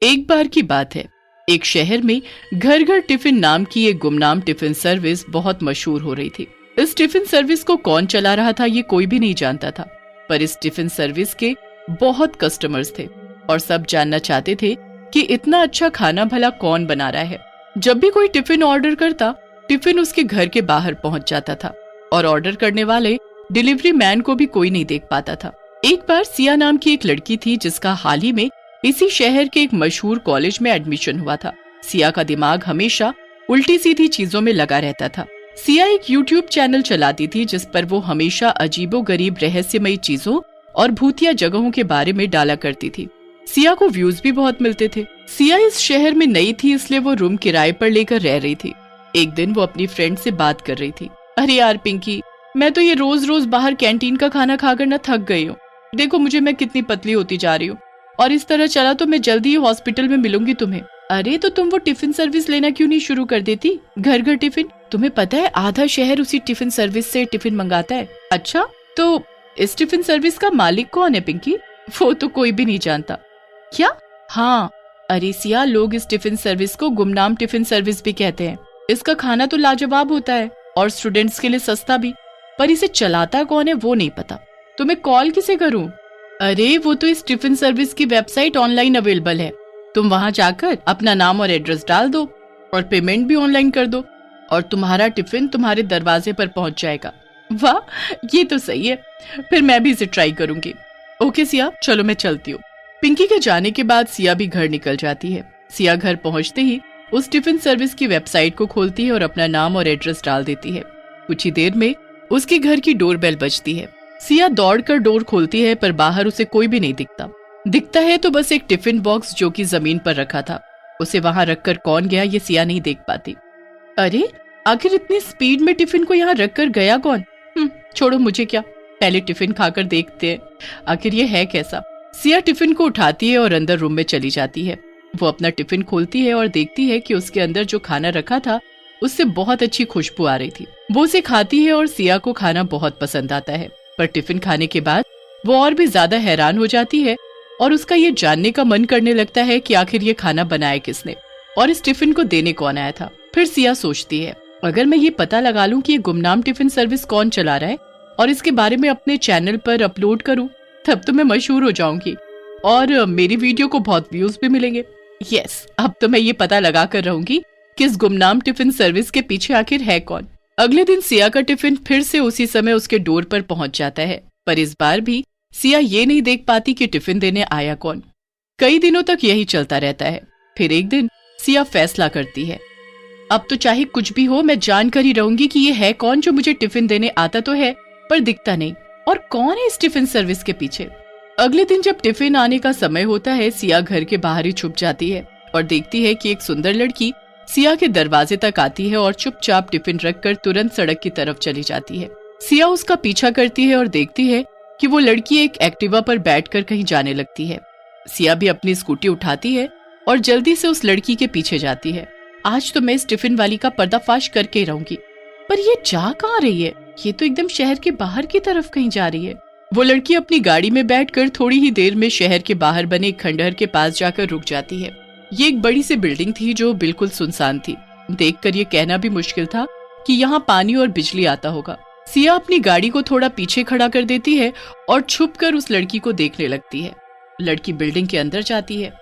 एक बार की बात है, एक शहर में घर घर टिफिन नाम की एक गुमनाम टिफिन सर्विस बहुत मशहूर हो रही थी। इस टिफिन सर्विस को कौन चला रहा था ये कोई भी नहीं जानता था, पर इस टिफिन सर्विस के बहुत कस्टमर्स थे और सब जानना चाहते थे कि इतना अच्छा खाना भला कौन बना रहा है। जब भी कोई टिफिन ऑर्डर करता, टिफिन उसके घर के बाहर पहुंच जाता था और ऑर्डर करने वाले डिलीवरी मैन को भी कोई नहीं देख पाता था। एक बार सिया नाम की एक लड़की थी जिसका हाल ही में इसी शहर के एक मशहूर कॉलेज में एडमिशन हुआ था। सिया का दिमाग हमेशा उल्टी सीधी चीजों में लगा रहता था। सिया एक यूट्यूब चैनल चलाती थी जिस पर वो हमेशा अजीबोगरीब रहस्यमयी चीजों और भूतिया जगहों के बारे में डाला करती थी। सिया को व्यूज भी बहुत मिलते थे। सिया इस शहर में नई थी, इसलिए वो रूम किराए पर लेकर रह रही थी। एक दिन वो अपनी फ्रेंड से बात कर रही थी। अरे यार पिंकी, मैं तो ये रोज रोज बाहर कैंटीन का खाना खाकर ना थक गई हूँ। देखो मुझे, मैं कितनी पतली होती जा रही हूँ और इस तरह चला तो मैं जल्दी ही हॉस्पिटल में मिलूंगी तुम्हें। अरे तो तुम वो टिफिन सर्विस लेना क्यों नहीं शुरू कर देती, घर घर टिफिन। तुम्हें पता है आधा शहर उसी टिफिन सर्विस से टिफिन मंगाता है। अच्छा, तो इस टिफिन सर्विस का मालिक कौन है पिंकी? वो तो कोई भी नहीं जानता। क्या? हाँ, अरे सिया, लोग इस टिफिन सर्विस को गुमनाम टिफिन सर्विस भी कहते हैं। इसका खाना तो लाजवाब होता है और स्टूडेंट्स के लिए सस्ता भी, पर इसे चलाता कौन है वो नहीं पता। तो मैं कॉल किसे करूं? अरे वो तो इस टिफिन सर्विस की वेबसाइट ऑनलाइन अवेलेबल है। तुम वहां जाकर अपना नाम और एड्रेस डाल दो और पेमेंट भी ऑनलाइन कर दो और तुम्हारा टिफिन तुम्हारे दरवाजे पर पहुंच जाएगा। वाह, ये तो सही है, फिर मैं भी इसे ट्राई करूंगी। ओके सिया, चलो मैं चलती हूँ। पिंकी के जाने के बाद सिया भी घर निकल जाती है। सिया घर पहुंचते ही उस टिफिन सर्विस की वेबसाइट को खोलती है और अपना नाम और एड्रेस डाल देती है। कुछ ही देर में उसके घर की डोरबेल बजती है। सिया दौड़कर डोर खोलती है, पर बाहर उसे कोई भी नहीं दिखता है तो बस एक टिफिन बॉक्स जो कि जमीन पर रखा था। उसे वहां रखकर कौन गया ये सिया नहीं देख पाती। अरे आखिर इतनी स्पीड में टिफिन को यहाँ रखकर गया कौन? छोड़ो, मुझे क्या, पहले टिफिन खाकर देखते हैं आखिर ये है कैसा। सिया टिफिन को उठाती है और अंदर रूम में चली जाती है। वो अपना टिफिन खोलती है और देखती है कि उसके अंदर जो खाना रखा था उससे बहुत अच्छी खुशबू आ रही थी। वो उसे खाती है और सिया को खाना बहुत पसंद आता है, पर टिफिन खाने के बाद वो और भी ज्यादा हैरान हो जाती है और उसका ये जानने का मन करने लगता है कि आखिर ये खाना बनाया किसने और इस टिफिन को देने कौन आया था। फिर सिया सोचती है, अगर मैं ये पता लगा लूं कि ये गुमनाम टिफिन सर्विस कौन चला रहा है और इसके बारे में अपने चैनल पर अपलोड करूं, तब तो मैं मशहूर हो जाऊंगी और मेरी वीडियो को बहुत व्यूज भी मिलेंगे। यस, अब तो मैं ये पता लगा कर रहूंगी कि इस गुमनाम टिफिन सर्विस के पीछे आखिर है कौन। अगले दिन सिया का टिफिन फिर से उसी समय उसके डोर पर पहुंच जाता है, पर इस बार भी सिया ये नहीं देख पाती कि टिफिन देने आया कौन। कई दिनों तक यही चलता रहता है। फिर एक दिन सिया फैसला करती है, अब तो चाहे कुछ भी हो मैं जान कर ही रहूंगी कि ये है कौन जो मुझे टिफिन देने आता तो है पर दिखता नहीं, और कौन है इस टिफिन सर्विस के पीछे। अगले दिन जब टिफिन आने का समय होता है, सिया घर के बाहर ही छुप जाती है और देखती है कि एक सुंदर लड़की सिया के दरवाजे तक आती है और चुपचाप टिफिन रखकर तुरंत सड़क की तरफ चली जाती है। सिया उसका पीछा करती है और देखती है कि वो लड़की एक एक्टिवा पर बैठकर कहीं जाने लगती है। सिया भी अपनी स्कूटी उठाती है और जल्दी से उस लड़की के पीछे जाती है। आज तो मैं इस टिफिन वाली का पर्दाफाश करके ही रहूंगी। पर ये जा कहाँ रही है? ये तो एकदम शहर के बाहर की तरफ कहीं जा रही है। वो लड़की अपनी गाड़ी में बैठकर थोड़ी ही देर में शहर के बाहर बने एक खंडहर के पास जाकर रुक जाती है। ये एक बड़ी सी बिल्डिंग थी जो बिल्कुल सुनसान थी। देखकर ये कहना भी मुश्किल था कि यहाँ पानी और बिजली आता होगा। सिया अपनी गाड़ी को थोड़ा पीछे खड़ा कर देती है और छुपकर उस लड़की को देखने लगती है। लड़की बिल्डिंग के अंदर जाती है।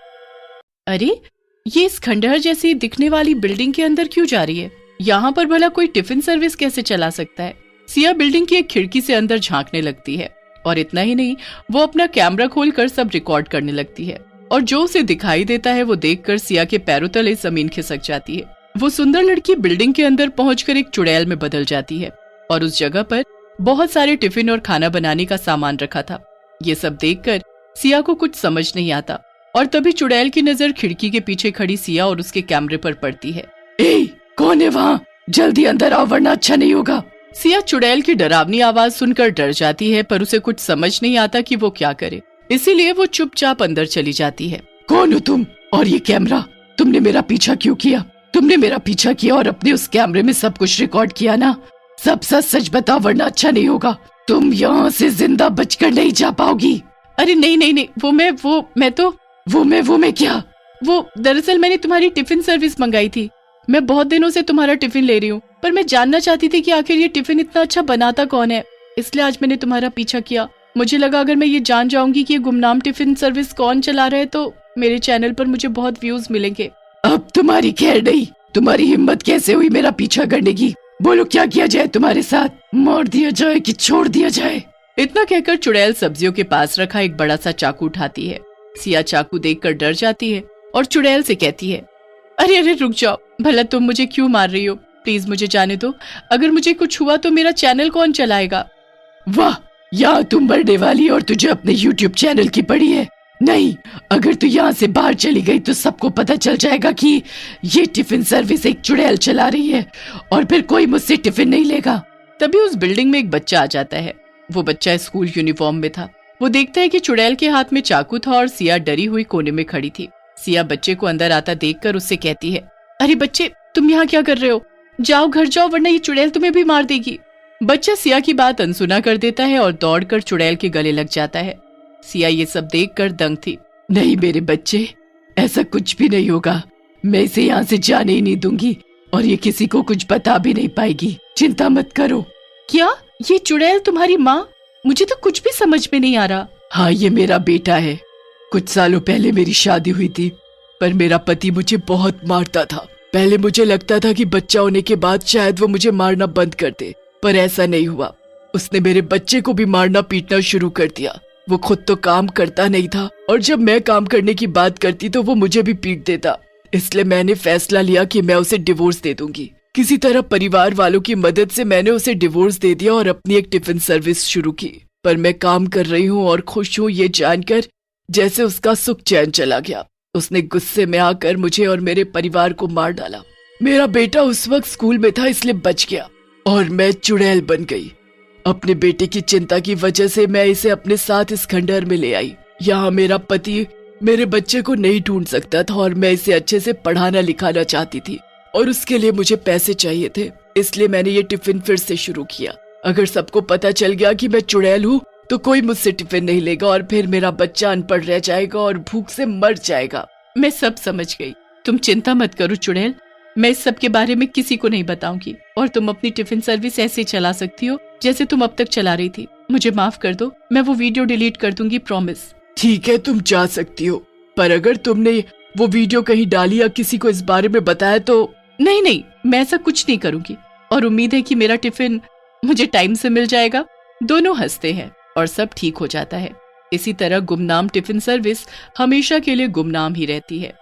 अरे ये इस खंडहर जैसी दिखने वाली बिल्डिंग के अंदर क्यों जा रही है? यहाँ पर भला कोई टिफिन सर्विस कैसे चला सकता है? सिया बिल्डिंग की एक खिड़की से अंदर झांकने लगती है और इतना ही नहीं, वो अपना कैमरा खोलकर सब रिकॉर्ड करने लगती है और जो उसे दिखाई देता है वो देखकर सिया के पैरों तले जमीन खिसक जाती है। वो सुंदर लड़की बिल्डिंग के अंदर पहुंचकर एक चुड़ैल में बदल जाती है और उस जगह पर बहुत सारे टिफिन और खाना बनाने का सामान रखा था। ये सब देखकर सिया को कुछ समझ नहीं आता और तभी चुड़ैल की नजर खिड़की के पीछे खड़ी सिया और उसके कैमरे पर पड़ती है। ए, कौन है वहाँ? जल्दी अंदर आओ वरना अच्छा नहीं होगा। सिया चुड़ैल की डरावनी आवाज सुनकर डर जाती है, पर उसे कुछ समझ नहीं आता कि वो क्या करे, इसीलिए वो चुपचाप अंदर चली जाती है। कौन हो तुम? और ये कैमरा? तुमने मेरा पीछा क्यों किया? तुमने मेरा पीछा किया और अपने उस कैमरे में सब कुछ रिकॉर्ड किया ना? सब सच सच बताओ वरना अच्छा नहीं होगा। तुम यहाँ से जिंदा बचकर नहीं जा पाओगी। अरे नहीं नहीं नहीं, वो मैं क्या? वो दरअसल मैंने तुम्हारी टिफिन सर्विस मंगाई थी। मैं बहुत दिनों से तुम्हारा टिफिन ले रही हूँ, पर मैं जानना चाहती थी कि आखिर ये टिफिन इतना अच्छा बनाता कौन है, इसलिए आज मैंने तुम्हारा पीछा किया। मुझे लगा अगर मैं ये जान जाऊंगी कि ये गुमनाम टिफिन सर्विस कौन चला रहा है तो मेरे चैनल पर मुझे बहुत व्यूज मिलेंगे। अब तुम्हारी खैर नहीं, तुम्हारी हिम्मत कैसे हुई मेरा पीछा करने की? बोलो क्या किया जाए तुम्हारे साथ? मार दिया जाए कि छोड़ दिया जाए? इतना कहकर चुड़ैल सब्जियों के पास रखा एक बड़ा सा चाकू उठाती है। सिया चाकू देखकर डर जाती है और चुड़ैल से कहती है, अरे अरे रुक जाओ, भला तुम मुझे क्यों मार रही हो? प्लीज मुझे जाने दो, अगर मुझे कुछ हुआ तो मेरा चैनल कौन चलाएगा? वाह, यहाँ तुम मरने वाली और तुझे अपने YouTube चैनल की पड़ी है। नहीं, अगर तू यहाँ से बाहर चली गई तो सबको पता चल जाएगा कि ये टिफिन सर्विस एक चुड़ैल चला रही है और फिर कोई मुझसे टिफिन नहीं लेगा। तभी उस बिल्डिंग में एक बच्चा आ जाता है। वो बच्चा स्कूल यूनिफॉर्म में था। वो देखता है कि चुड़ैल के हाथ में चाकू था और सिया डरी हुई कोने में खड़ी थी। सिया बच्चे को अंदर आता देखकर उससे कहती है, अरे बच्चे, तुम यहाँ क्या कर रहे हो? जाओ घर जाओ, वरना ये चुड़ैल तुम्हें भी मार देगी। बच्चा सिया की बात अनसुना कर देता है और दौड़कर चुड़ैल के गले लग जाता है। सिया ये सब देखकर दंग थी। नहीं मेरे बच्चे, ऐसा कुछ भी नहीं होगा। मैं इसे यहाँ से जाने ही नहीं दूंगी और ये किसी को कुछ बता भी नहीं पाएगी। चिंता मत करो। क्या ये चुड़ैल तुम्हारी माँ? मुझे तो कुछ भी समझ में नहीं आ रहा। हाँ, ये मेरा बेटा है। कुछ सालों पहले मेरी शादी हुई थी, पर मेरा पति मुझे बहुत मारता था। पहले मुझे लगता था कि बच्चा होने के बाद शायद वो मुझे मारना बंद कर दे, पर ऐसा नहीं हुआ। उसने मेरे बच्चे को भी मारना पीटना शुरू कर दिया। वो खुद तो काम करता नहीं था और जब मैं काम करने की बात करती तो वो मुझे भी पीट देता। इसलिए मैंने फैसला लिया कि मैं उसे डिवोर्स दे दूंगी। किसी तरह परिवार वालों की मदद से मैंने उसे डिवोर्स दे दिया और अपनी एक टिफिन सर्विस शुरू की। पर मैं काम कर रही हूँ और खुश हूँ ये जानकर जैसे उसका सुख चैन चला गया। उसने गुस्से में आकर मुझे और मेरे परिवार को मार डाला। मेरा बेटा उस वक्त स्कूल में था इसलिए बच गया और मैं चुड़ैल बन गई। अपने बेटे की चिंता की वजह से मैं इसे अपने साथ इस खंडहर में ले आई। यहाँ मेरा पति मेरे बच्चे को नहीं ढूंढ सकता था और मैं इसे अच्छे से पढ़ाना लिखाना चाहती थी और उसके लिए मुझे पैसे चाहिए थे। इसलिए मैंने ये टिफिन फिर से शुरू किया। अगर सबको पता चल गया कि मैं चुड़ैल हूँ तो कोई मुझसे टिफिन नहीं लेगा और फिर मेरा बच्चा अनपढ़ रह जाएगा और भूख से मर जाएगा। मैं सब समझ गई, तुम चिंता मत करो चुड़ैल। मैं इस सब के बारे में किसी को नहीं बताऊंगी और तुम अपनी टिफिन सर्विस ऐसे चला सकती हो जैसे तुम अब तक चला रही थी। मुझे माफ कर दो, मैं वो वीडियो डिलीट कर दूंगी, प्रॉमिस। ठीक है, तुम जा सकती हो, पर अगर तुमने वो वीडियो कहीं डाली या किसी को इस बारे में बताया तो? नहीं नहीं, मैं ऐसा कुछ नहीं करूंगी और उम्मीद है कि मेरा टिफिन मुझे टाइम से मिल जाएगा। दोनों हंसते हैं और सब ठीक हो जाता है। इसी तरह गुमनाम टिफिन सर्विस हमेशा के लिए गुमनाम ही रहती है।